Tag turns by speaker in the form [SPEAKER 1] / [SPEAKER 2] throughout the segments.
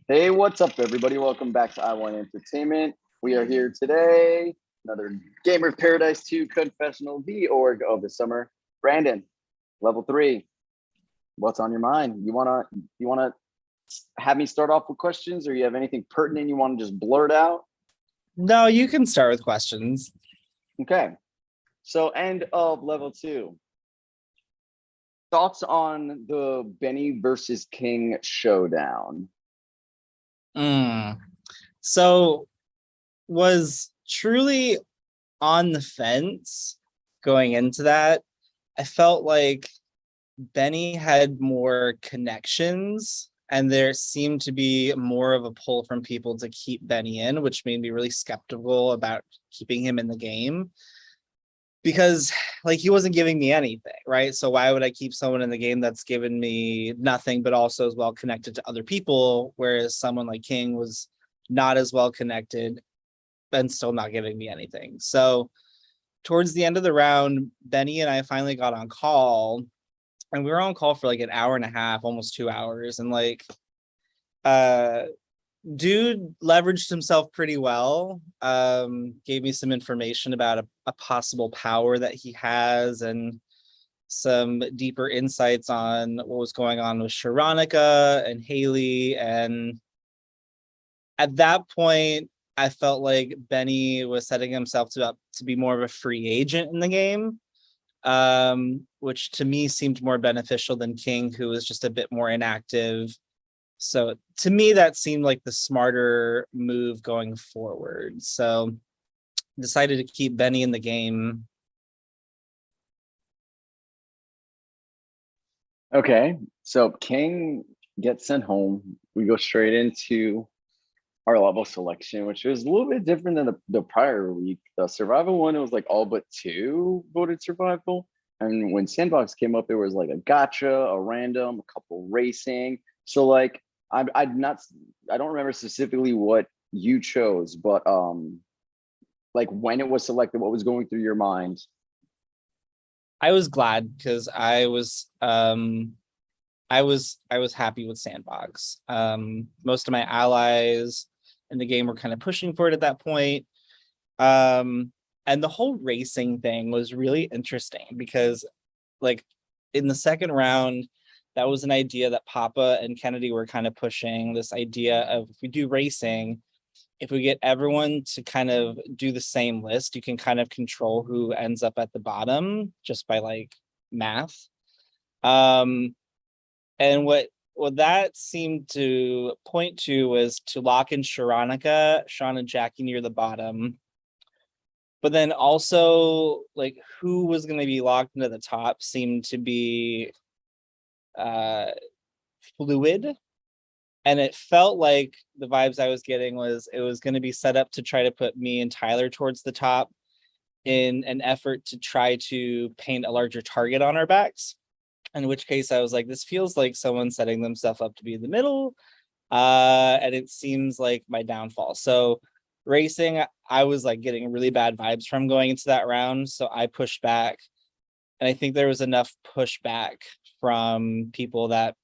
[SPEAKER 1] Hey, what's up, everybody? Welcome back to I Want Entertainment. We are here today. Another Gamer Paradise 2 Confessional, the org of the summer. Brandon, level 3. What's on your mind? You wanna have me start off with questions, or you have anything pertinent you want to just blurt out?
[SPEAKER 2] No, you can start with questions.
[SPEAKER 1] Okay. So end of level 2. Thoughts on the Benny versus King showdown?
[SPEAKER 2] So was truly on the fence going into that. I felt like Benny had more connections and there seemed to be more of a pull from people to keep Benny in, which made me really skeptical about keeping him in the game because like he wasn't giving me anything, right? So why would I keep someone in the game that's given me nothing but also as well connected to other people, whereas someone like King was not as well connected and still not giving me anything. So towards the end of the round, Benny and I finally got on call, and we were on call for like an hour and a half, almost 2 hours, and like uh dude leveraged himself pretty well. Gave me some information about a possible power that he has and some deeper insights on what was going on with Sharonica and Haley. And at that point, I felt like Benny was setting himself to be more of a free agent in the game, which to me seemed more beneficial than King, who was just a bit more inactive. So to me, that seemed like the smarter move going forward. So decided to keep Benny in the game.
[SPEAKER 1] Okay, so King gets sent home. We go straight into our level selection, which was a little bit different than the prior week. The survival one, it was like all but two voted survival. And when Sandbox came up, it was like a gotcha, a random, a couple racing. So like I'm not I don't remember specifically what you chose, but like when it was selected, what was going through your mind?
[SPEAKER 2] I was glad because I was happy with Sandbox. Most of my allies in the game were kind of pushing for it at that point. And the whole racing thing was really interesting because like in the second round, that was an idea that Papa and Kennedy were kind of pushing, this idea of if we do racing, if we get everyone to kind of do the same list, you can kind of control who ends up at the bottom just by like math. Um, and what that seemed to point to was to lock in Sharonica, Sean and Jackie near the bottom. But then also like who was going to be locked into the top seemed to be uh fluid. And it felt like the vibes I was getting was it was going to be set up to try to put me and Tyler towards the top in an effort to try to paint a larger target on our backs. In which case I was like, this feels like someone setting themselves up to be in the middle. And it seems like my downfall. So racing, I was like getting really bad vibes from going into that round. So I pushed back. And I think there was enough pushback from people that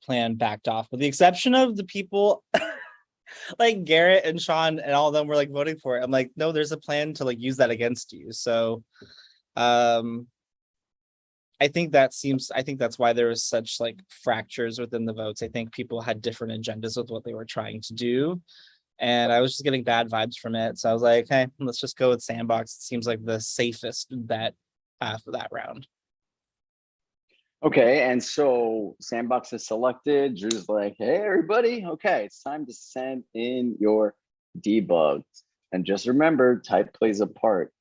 [SPEAKER 2] plan backed off, with the exception of the people like Garrett and Sean and all of them were like voting for it. I'm like, no, there's a plan to like use that against you. So I think that's why there was such like fractures within the votes. I think people had different agendas with what they were trying to do. And I was just getting bad vibes from it. So I was like, hey, let's just go with Sandbox. It seems like the safest bet for that round.
[SPEAKER 1] Okay, and so Sandbox is selected. Drew's like, hey, everybody, okay, it's time to send in your debugs. And just remember, type plays a part.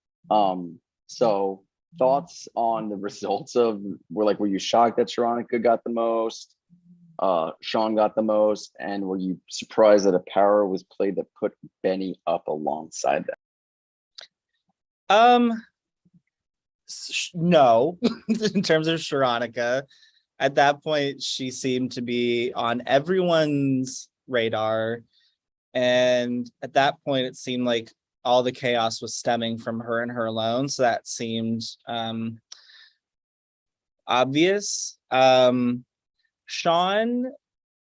[SPEAKER 1] So thoughts on the results of were you shocked that Sharonica got the most? Sean got the most, and were you surprised that a power was played that put Benny up alongside that?
[SPEAKER 2] Um, no, in terms of Sharonica, at that point, she seemed to be on everyone's radar. And at that point, it seemed like all the chaos was stemming from her and her alone. So that seemed obvious. Sean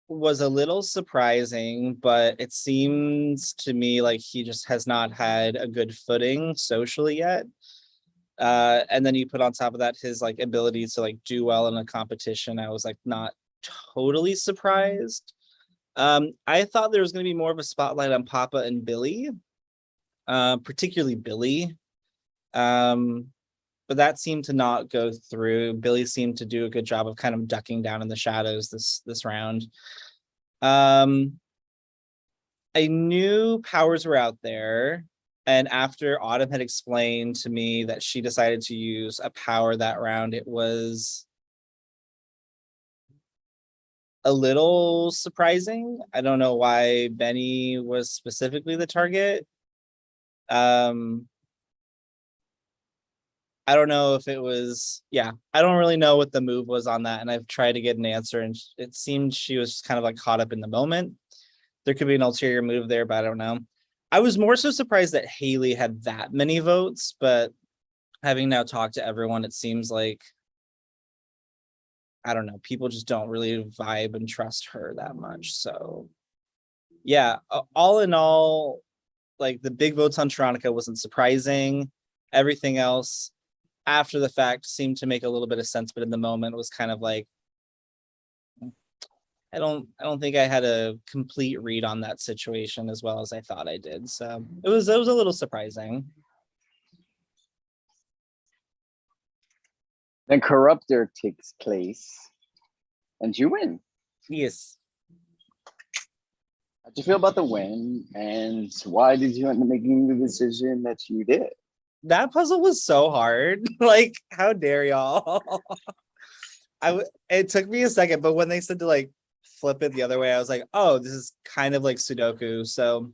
[SPEAKER 2] was a little surprising, but it seems to me like he just has not had a good footing socially yet. And then you put on top of that his like ability to like do well in a competition. I was like not totally surprised. I thought there was going to be more of a spotlight on Papa and Billy, particularly Billy. But that seemed to not go through. Billy seemed to do a good job of kind of ducking down in the shadows this round. I knew powers were out there, and after Autumn had explained to me that she decided to use a power that round, it was a little surprising. I don't know why Benny was specifically the target. I don't know if it was, yeah, I don't really know what the move was on that. And I've tried to get an answer, and it seemed she was kind of like caught up in the moment. There could be an ulterior move there, but I don't know. I was more so surprised that Haley had that many votes, but having now talked to everyone, it seems like, I don't know, people just don't really vibe and trust her that much. So, yeah, all in all, like the big votes on Sharonica wasn't surprising. Everything else after the fact seemed to make a little bit of sense, but in the moment was kind of like, I don't think I had a complete read on that situation as well as I thought I did. So it was a little surprising.
[SPEAKER 1] Then Corruptor takes place, and you win.
[SPEAKER 2] Yes.
[SPEAKER 1] How'd you feel about the win, and why did you end up making the decision that you did?
[SPEAKER 2] That puzzle was so hard. Like, how dare y'all? It took me a second, but when they said to like flip it the other way, I was like, oh, this is kind of like Sudoku. So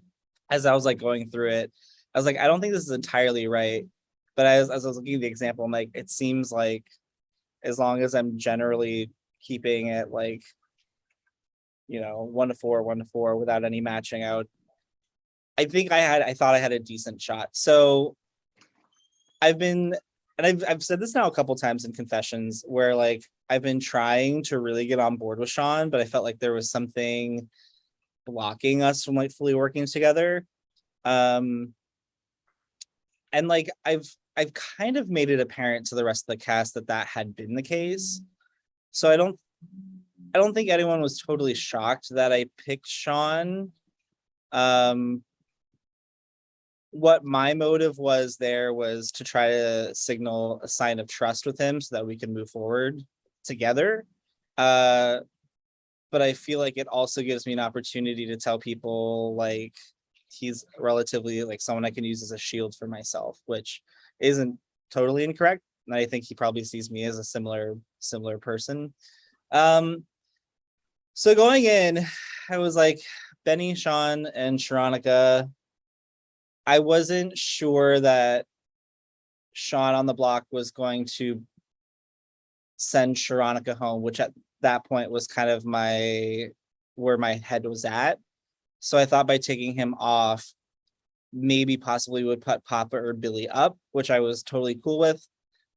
[SPEAKER 2] as I was like going through it, I was like, I don't think this is entirely right. But as I was looking at the example, I'm like, it seems like as long as I'm generally keeping it like, 1 to 4 without any matching out, I thought I had a decent shot. So I've said this now a couple times in confessions where like I've been trying to really get on board with Sean, but I felt like there was something blocking us from like fully working together. And like I've kind of made it apparent to the rest of the cast that had been the case. So I don't think anyone was totally shocked that I picked Sean. What my motive was there was to try to signal a sign of trust with him so that we can move forward together. But I feel like it also gives me an opportunity to tell people like he's relatively like someone I can use as a shield for myself, which isn't totally incorrect. And I think he probably sees me as a similar person. So going in, I was like Benny, Sean, and Sharonica. I wasn't sure that Sean on the block was going to send Sharonica home, which at that point was kind of where my head was at. So I thought by taking him off, maybe possibly would put Papa or Billy up, which I was totally cool with.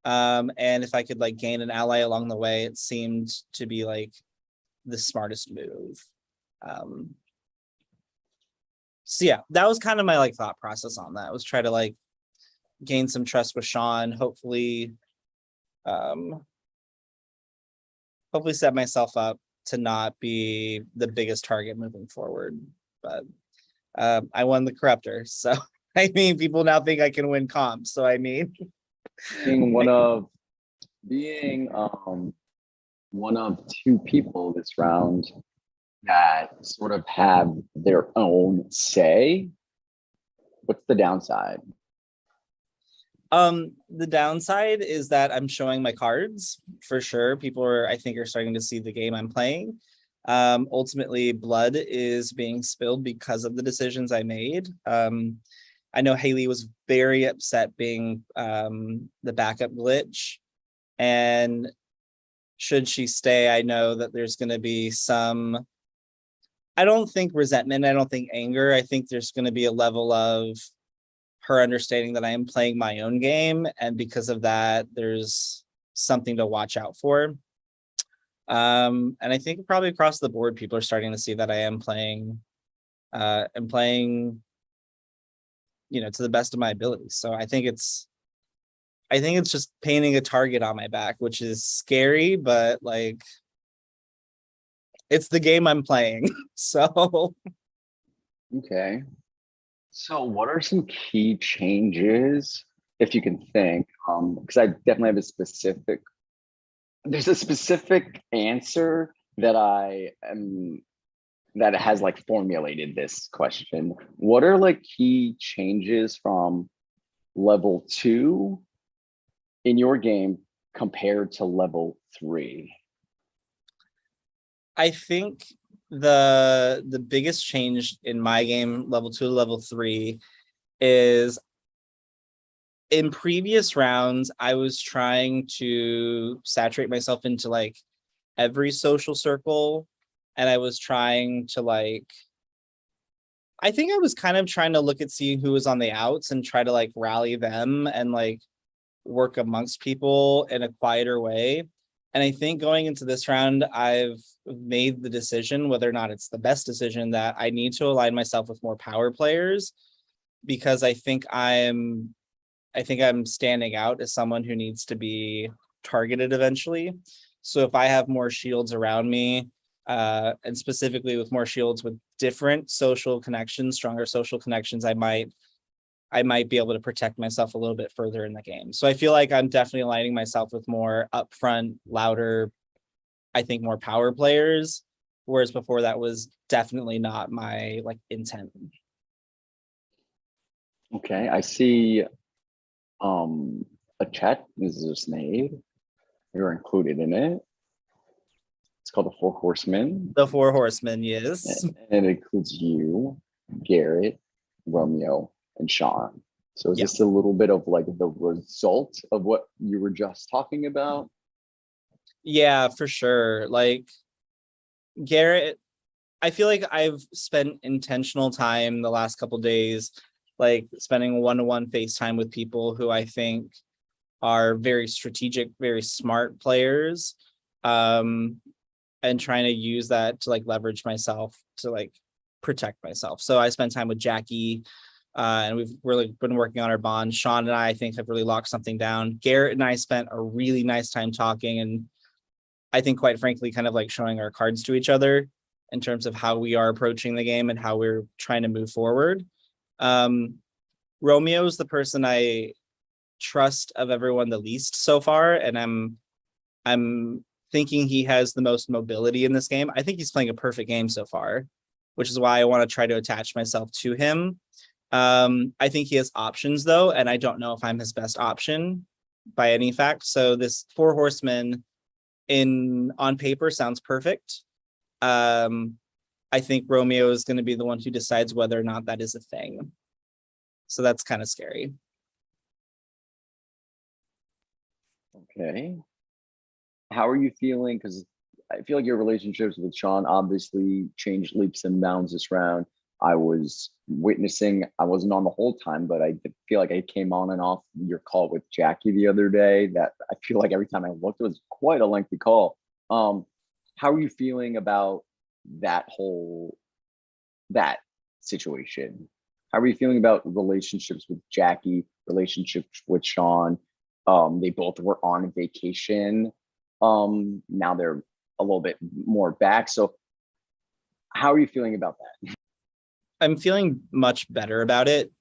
[SPEAKER 2] And if I could like gain an ally along the way, it seemed to be like the smartest move. So yeah, that was kind of my like thought process on that. Was try to like gain some trust with Sean, hopefully set myself up to not be the biggest target moving forward. But I won the corruptor, so I mean people now think I can win comps, so I mean
[SPEAKER 1] Being one of two people this round that sort of have their own say, what's the downside?
[SPEAKER 2] The downside is that I'm showing my cards for sure. People I think are starting to see the game I'm playing. Ultimately blood is being spilled because of the decisions I made. I know Haley was very upset being the backup glitch, and should she stay, I know that there's going to be some, I don't think resentment, I don't think anger. I think there's going to be a level of her understanding that I am playing my own game, and because of that, there's something to watch out for. And I think probably across the board, people are starting to see that I am playing, and playing, to the best of my abilities. So I think it's just painting a target on my back, which is scary, but like it's the game I'm playing. So
[SPEAKER 1] Okay. So what are some key changes, if you can think? Because I definitely have a specific, there's a specific answer that I am that has like formulated this question. What are like key changes from level 2 in your game compared to level 3?
[SPEAKER 2] I think the biggest change in my game, level 2 to level 3, is in previous rounds, I was trying to saturate myself into like every social circle. And I was trying to like, I think I was kind of trying to look at seeing who was on the outs and try to like rally them and like work amongst people in a quieter way. And I think going into this round, I've made the decision, whether or not it's the best decision, that I need to align myself with more power players, because I think I'm standing out as someone who needs to be targeted eventually. So if I have more shields around me, and specifically with more shields with different social connections, stronger social connections, I might be able to protect myself a little bit further in the game. So I feel like I'm definitely aligning myself with more upfront, louder, I think more power players, whereas before that was definitely not my like intent.
[SPEAKER 1] Okay, I see a chat is just made. You're included in it. It's called the Four Horsemen,
[SPEAKER 2] The Four Horsemen, yes.
[SPEAKER 1] and it includes you, Garrett, Romeo, and Sean. So is
[SPEAKER 2] Yeah.
[SPEAKER 1] this a little bit of like the result of what you were just talking about?
[SPEAKER 2] Yeah, for sure. Like Garrett, I feel like I've spent intentional time the last couple days, like spending one-to-one FaceTime with people who I think are very strategic, very smart players, um, and trying to use that to like leverage myself to like protect myself. So I spent time with Jackie, and we've really been working on our bond. Sean and I think have really locked something down. Garrett and I spent a really nice time talking, and I think quite frankly, kind of like showing our cards to each other in terms of how we are approaching the game and how we're trying to move forward. Um, Romeo is the person I trust of everyone the least so far, and I'm thinking he has the most mobility in this game. I think he's playing a perfect game so far, which is why I want to try to attach myself to him. I think he has options though, and I don't know if I'm his best option by any fact. So this Four Horsemen in on paper sounds perfect. Um, I think Romeo is going to be the one who decides whether or not that is a thing. So that's kind of scary.
[SPEAKER 1] Okay. How are you feeling? Because I feel like your relationships with Sean obviously changed leaps and bounds this round. I was witnessing, I wasn't on the whole time, but I did feel like I came on and off your call with Jackie the other day. That I feel like every time I looked, it was quite a lengthy call. How are you feeling about that whole that situation? How are you feeling about relationships with Jackie, relationships with Sean? They both were on vacation. Now they're a little bit more back. So how are you feeling about that?
[SPEAKER 2] I'm feeling much better about it.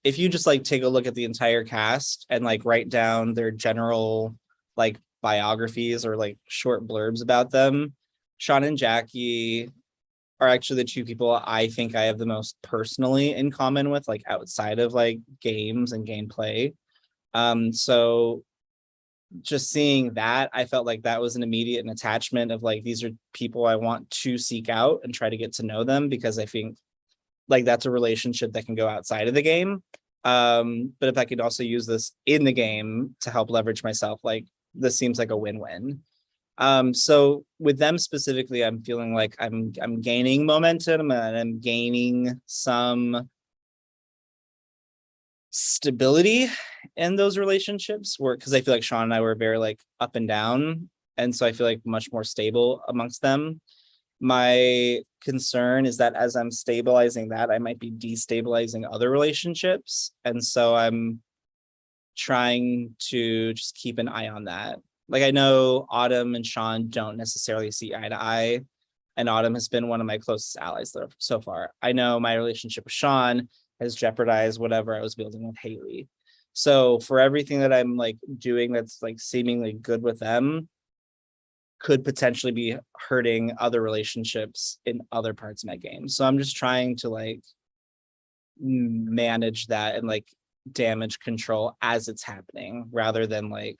[SPEAKER 2] If you just like take a look at the entire cast and like write down their general like biographies or like short blurbs about them, Sean and Jackie are actually the two people I think I have the most personally in common with, like outside of like games and gameplay. So just seeing that, I felt like that was an immediate attachment of like these are people I want to seek out and try to get to know them, because I think like that's a relationship that can go outside of the game. But if I could also use this in the game to help leverage myself, like this seems like a win-win. So with them specifically, I'm feeling like I'm gaining momentum and I'm gaining some stability in those relationships, where because I feel like Sean and I were very like up and down, And so I feel like much more stable amongst them. My concern is that as I'm stabilizing that, I might be destabilizing other relationships. And so I'm trying to just keep an eye on that. Like, I know Autumn and Sean don't necessarily see eye to eye, and Autumn has been one of my closest allies so far. I know my relationship with Sean has jeopardized whatever I was building with Haley. So for everything that I'm like doing that's like seemingly good with them, could potentially be hurting other relationships in other parts of my game. So I'm just trying to like manage that and like damage control as it's happening rather than like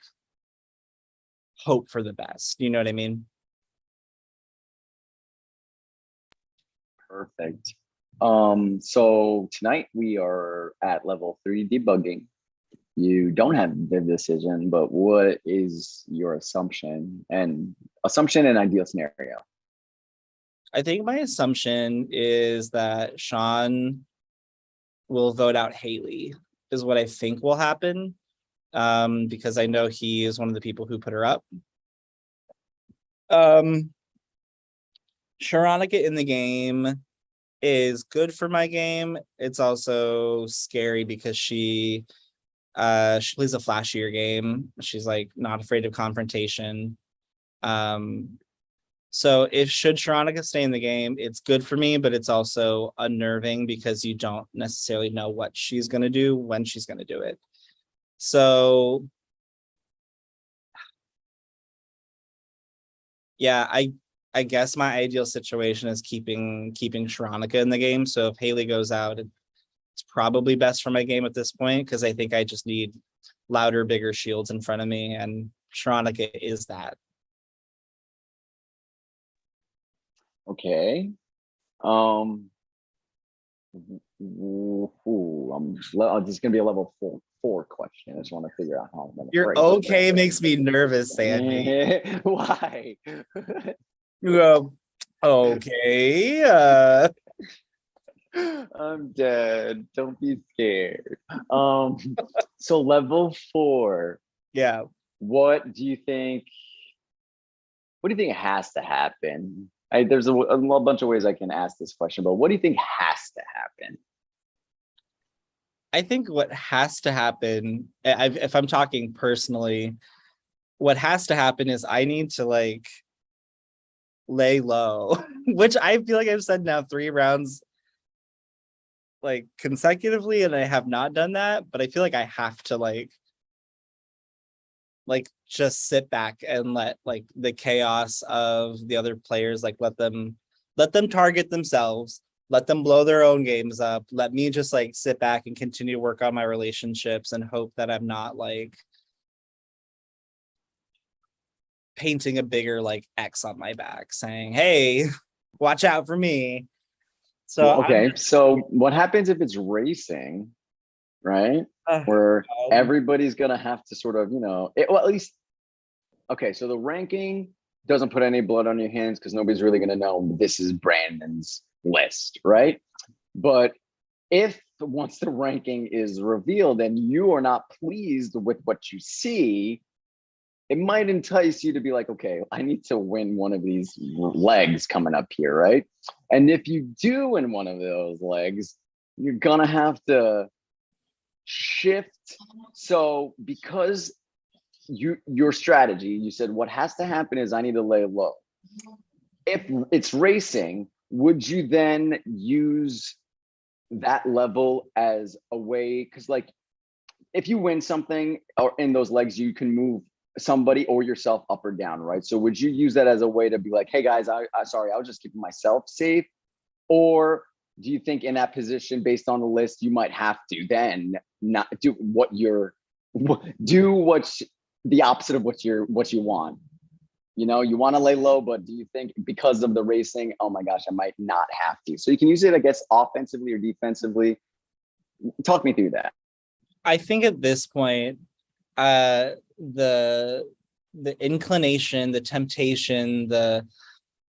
[SPEAKER 2] hope for the best. You know what I mean?
[SPEAKER 1] Perfect. So tonight we are at level 3 debugging. You don't have the decision, but what is your assumption and ideal scenario?
[SPEAKER 2] I think my assumption is that Sean will vote out Haley, is what I think will happen. Because I know he is one of the people who put her up. Sharonica in the game is good for my game. It's also scary because she plays a flashier game. She's like not afraid of confrontation. So if should Sharonica stay in the game, it's good for me, but it's also unnerving because you don't necessarily know what she's going to do when she's going to do it. So yeah, I guess my ideal situation is keeping Sharonica in the game. So if Haley goes out, it's probably best for my game at this point because I think I just need louder, bigger shields in front of me, and Sharonica is that.
[SPEAKER 1] Okay. I'm just gonna be a level four question. I just want to figure out how I'm gonna
[SPEAKER 2] You're
[SPEAKER 1] phrase
[SPEAKER 2] okay makes me nervous, Sandy.
[SPEAKER 1] it. Why?
[SPEAKER 2] You go, okay.
[SPEAKER 1] I'm dead. Don't be scared. So level 4.
[SPEAKER 2] Yeah.
[SPEAKER 1] What do you think? What do you think has to happen? There's a bunch of ways I can ask this question, but what do you think has to happen?
[SPEAKER 2] I think what has to happen, if I'm talking personally, what has to happen is I need to like lay low, which I feel like I've said now 3 rounds like consecutively, and I have not done that, but I feel like I have to like just sit back and let like the chaos of the other players, like let them target themselves, let them blow their own games up, let me just like sit back and continue to work on my relationships and hope that I'm not like painting a bigger like X on my back saying, hey, watch out for me. So
[SPEAKER 1] Well, okay, so what happens if it's racing, right? Where everybody's gonna have to sort of, well, at least, okay, so the ranking doesn't put any blood on your hands because nobody's really gonna know this is Brandon's list, right? But if once the ranking is revealed and you are not pleased with what you see, it might entice you to be like, okay, I need to win one of these legs coming up here, right? And if you do win one of those legs, you're gonna have to shift. So because your strategy, you said what has to happen is I need to lay low. If it's racing, would you then use that level as a way? Because like if you win something or in those legs, you can move somebody or yourself up or down, right? So would you use that as a way to be like, hey guys, I sorry, I was just keeping myself safe? Or do you think in that position, based on the list, you might have to then not do the opposite of what you want? You want to lay low, but do you think because of the racing, oh my gosh, I might not have to? So you can use it, I guess, offensively or defensively. Talk me through that.
[SPEAKER 2] I think at this point, the inclination, the temptation, the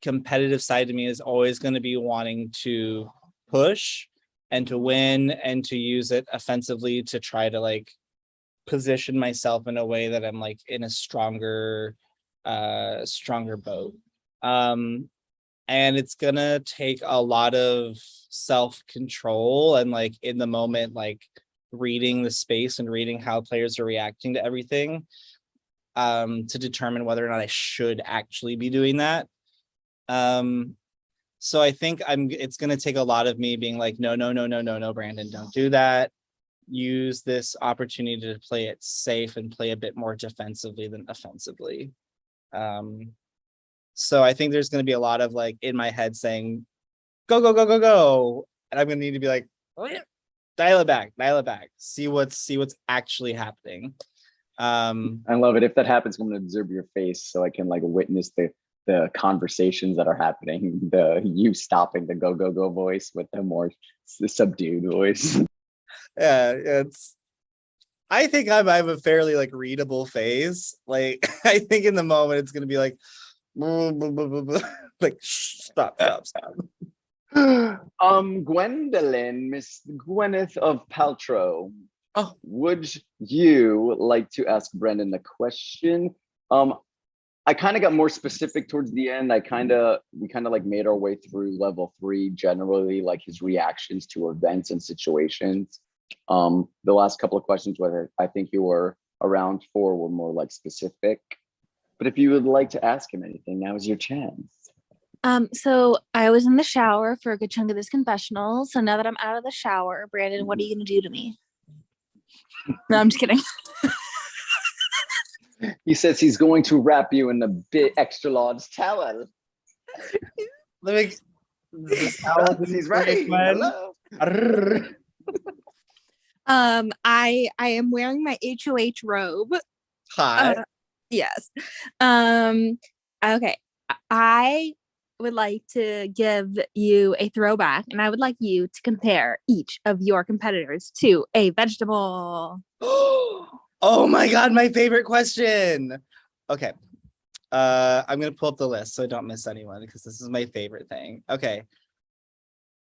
[SPEAKER 2] competitive side to me is always going to be wanting to push and to win and to use it offensively to try to like position myself in a way that I'm like in a stronger stronger boat. And it's gonna take a lot of self-control and like in the moment, like reading the space and reading how players are reacting to everything, to determine whether or not I should actually be doing that. So I think it's gonna take a lot of me being like, no, Brandon, don't do that. Use this opportunity to play it safe and play a bit more defensively than offensively. So I think there's going to be a lot of like in my head saying, go, go, go, go, go. And I'm going to need to be like, dial it back, see what's actually happening.
[SPEAKER 1] I love it. If that happens, I'm going to observe your face so I can like witness the conversations that are happening, you stopping the go, go, go voice with the more subdued voice.
[SPEAKER 2] Yeah, I think I have a fairly like readable face. Like I think in the moment it's gonna be like, like stop.
[SPEAKER 1] Gwendolyn, Miss Gwyneth of Paltrow.
[SPEAKER 2] Oh,
[SPEAKER 1] would you like to ask Brendan the question? I kind of got more specific towards the end. We kind of like made our way through level 3, generally like his reactions to events and situations. The last couple of questions, whether I think you were around 4, were more like specific. But if you would like to ask him anything, now is your chance.
[SPEAKER 3] So I was in the shower for a good chunk of this confessional. So now that I'm out of the shower, Brandon, what are you gonna do to me? No, I'm just kidding.
[SPEAKER 1] He says he's going to wrap you in a bit extra large towel.
[SPEAKER 2] Let me.
[SPEAKER 1] He's ready. Hello.
[SPEAKER 3] I am wearing my HOH robe.
[SPEAKER 2] Hot.
[SPEAKER 3] Yes. Okay. I would like to give you a throwback, and I would like you to compare each of your competitors to a vegetable.
[SPEAKER 2] Oh my god, my favorite question. Okay. I'm gonna pull up the list so I don't miss anyone because this is my favorite thing. Okay.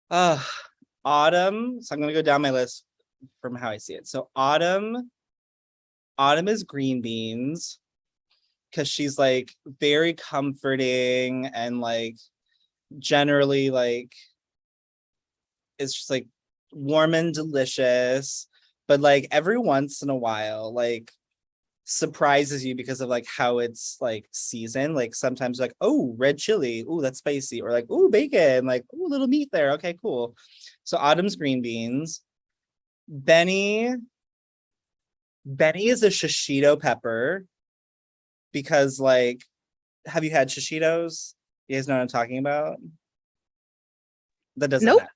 [SPEAKER 2] Autumn. So I'm gonna go down my list from how I see it. So Autumn is green beans because she's like very comforting and like generally like it's just like warm and delicious, but like every once in a while like surprises you because of like how it's like seasoned. Like sometimes like, oh, red chili, oh, that's spicy, or like, oh, bacon, like, oh, little meat there, okay, cool. So Autumn's green beans. Benny is a shishito pepper because like, have you had shishitos? You guys know what I'm talking about? That doesn't
[SPEAKER 3] Nope.
[SPEAKER 2] matter.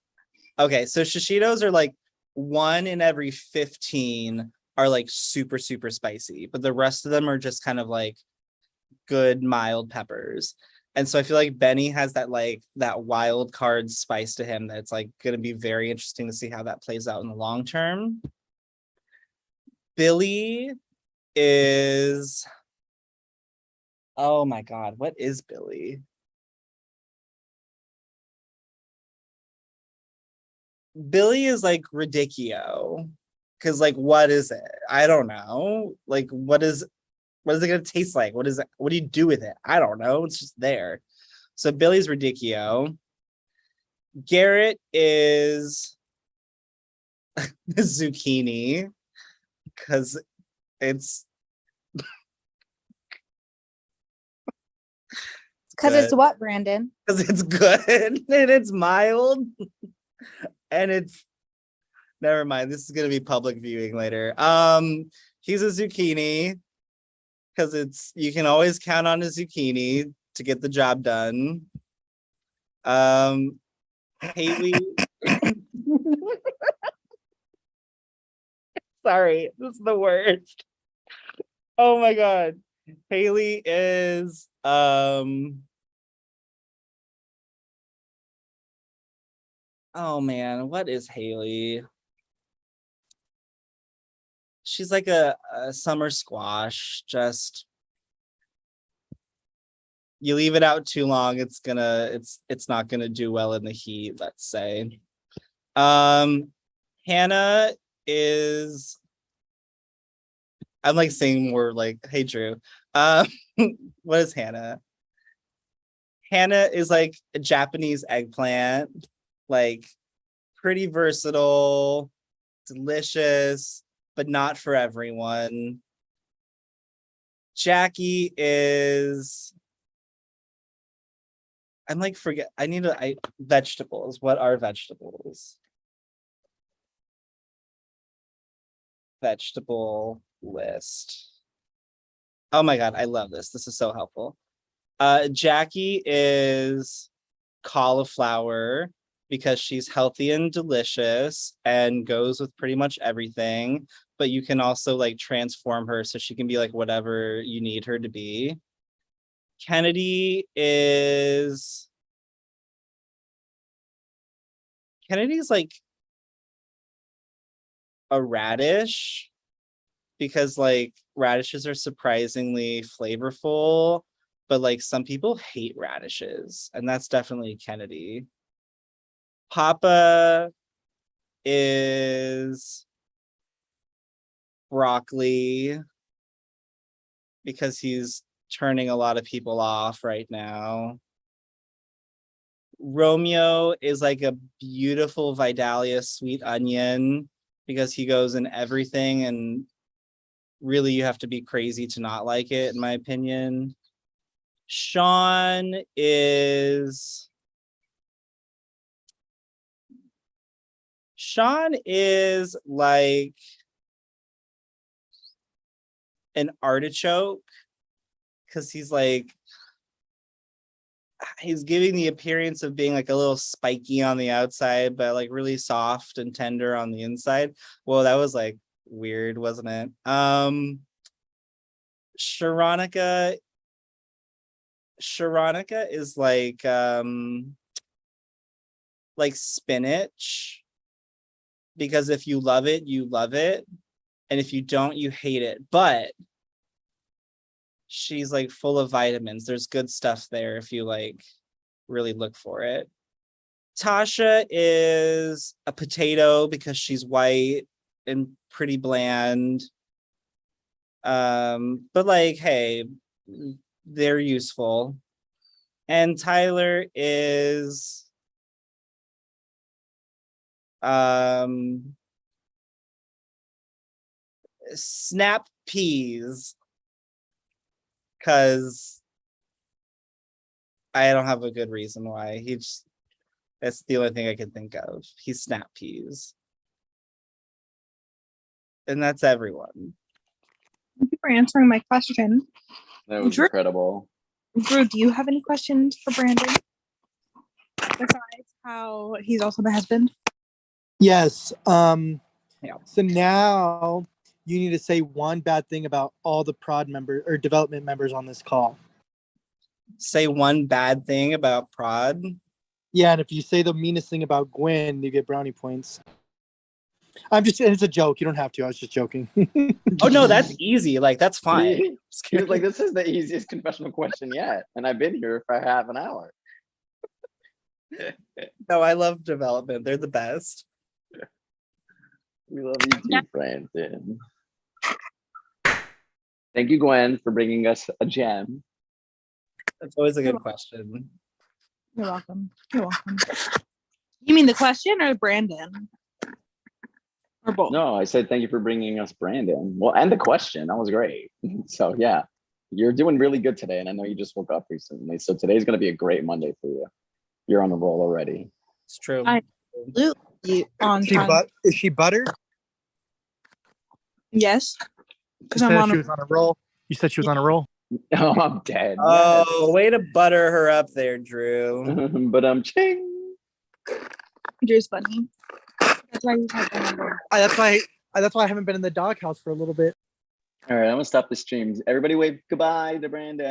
[SPEAKER 2] Okay, so shishitos are like 1 in every 15 are like super, super spicy, but the rest of them are just kind of like good mild peppers. And so I feel like Benny has that like that wild card spice to him that's like going to be very interesting to see how that plays out in the long term. Billy is, oh my god, what is Billy? Billy is like ridiculous because like what is it? I don't know. Like what is it gonna taste like? What do you do with it? I don't know. It's just there. So Billy's ridiculous. Garrett is zucchini because it's
[SPEAKER 3] Because it's what, Brandon?
[SPEAKER 2] Because it's good and it's mild and it's never mind. This is gonna be public viewing later. He's a zucchini because it's you can always count on a zucchini to get the job done. Haley. Sorry, this is the worst. Oh my god. Haley is oh man, what is Haley? She's like a summer squash. Just you leave it out too long, it's not gonna do well in the heat, let's say. Hannah is, I'm like saying more like, hey Drew. Um, what is Hannah? Hannah is like a Japanese eggplant, like pretty versatile, delicious, but not for everyone. Jackie is I'm like forget I need to vegetables. What are vegetables? Vegetable list. Oh my god, I love this. This is so helpful. Jackie is cauliflower because she's healthy and delicious and goes with pretty much everything. But you can also like transform her so she can be like whatever you need her to be. Kennedy's like a radish because like radishes are surprisingly flavorful, but like some people hate radishes, and that's definitely Kennedy. Papa is broccoli because he's turning a lot of people off right now. Romeo is like a beautiful Vidalia sweet onion because he goes in everything, and really you have to be crazy to not like it, in my opinion. Sean is like an artichoke because he's giving the appearance of being like a little spiky on the outside, but like really soft and tender on the inside. Well, that was like weird, wasn't it? Sharonica is like spinach because if you love it, you love it, and if you don't, you hate it. But she's like full of vitamins. There's good stuff there if you like really look for it. Tasha is a potato because she's white and pretty bland. But like, hey, they're useful. And Tyler is snap peas because I don't have a good reason why. That's the only thing I can think of. He's snap peas. And that's everyone.
[SPEAKER 4] Thank you for answering my question.
[SPEAKER 1] That was
[SPEAKER 4] Drew.
[SPEAKER 1] incredible.
[SPEAKER 4] Drew, do you have any questions for Brandon? Besides how he's also my husband?
[SPEAKER 5] Yes.
[SPEAKER 2] Yeah.
[SPEAKER 5] So now you need to say one bad thing about all the prod members or development members on this call.
[SPEAKER 2] Say one bad thing about prod.
[SPEAKER 5] Yeah, and if you say the meanest thing about Gwen, you get brownie points. It's a joke. You don't have to. I was just joking.
[SPEAKER 2] Oh no, that's easy. Like that's fine.
[SPEAKER 1] He was like, this is the easiest confessional question yet. And I've been here for half an hour.
[SPEAKER 2] No, I love development. They're the best.
[SPEAKER 1] We love you too, Brandon. Thank you, Gwen, for bringing us a gem.
[SPEAKER 2] That's always a good question.
[SPEAKER 4] You're welcome. You're welcome. You mean the question or Brandon? Or both?
[SPEAKER 1] No, I said thank you for bringing us Brandon. Well, and the question. That was great. So yeah, you're doing really good today. And I know you just woke up recently. So today's going to be a great Monday for you. You're on the roll already.
[SPEAKER 2] It's true.
[SPEAKER 4] Absolutely on time.
[SPEAKER 5] Is she butter?
[SPEAKER 4] Yes.
[SPEAKER 5] You
[SPEAKER 4] Because
[SPEAKER 5] said
[SPEAKER 4] I'm on
[SPEAKER 5] she was on a roll. You said she was on a roll.
[SPEAKER 1] Oh, I'm dead.
[SPEAKER 2] Oh, way to butter her up there, Drew.
[SPEAKER 1] Yes. But I'm ching.
[SPEAKER 4] Drew's funny. That's why you have the number.
[SPEAKER 5] That's why I haven't been in the doghouse for a little bit.
[SPEAKER 1] All right, I'm gonna stop the streams. Everybody wave goodbye to Brandon.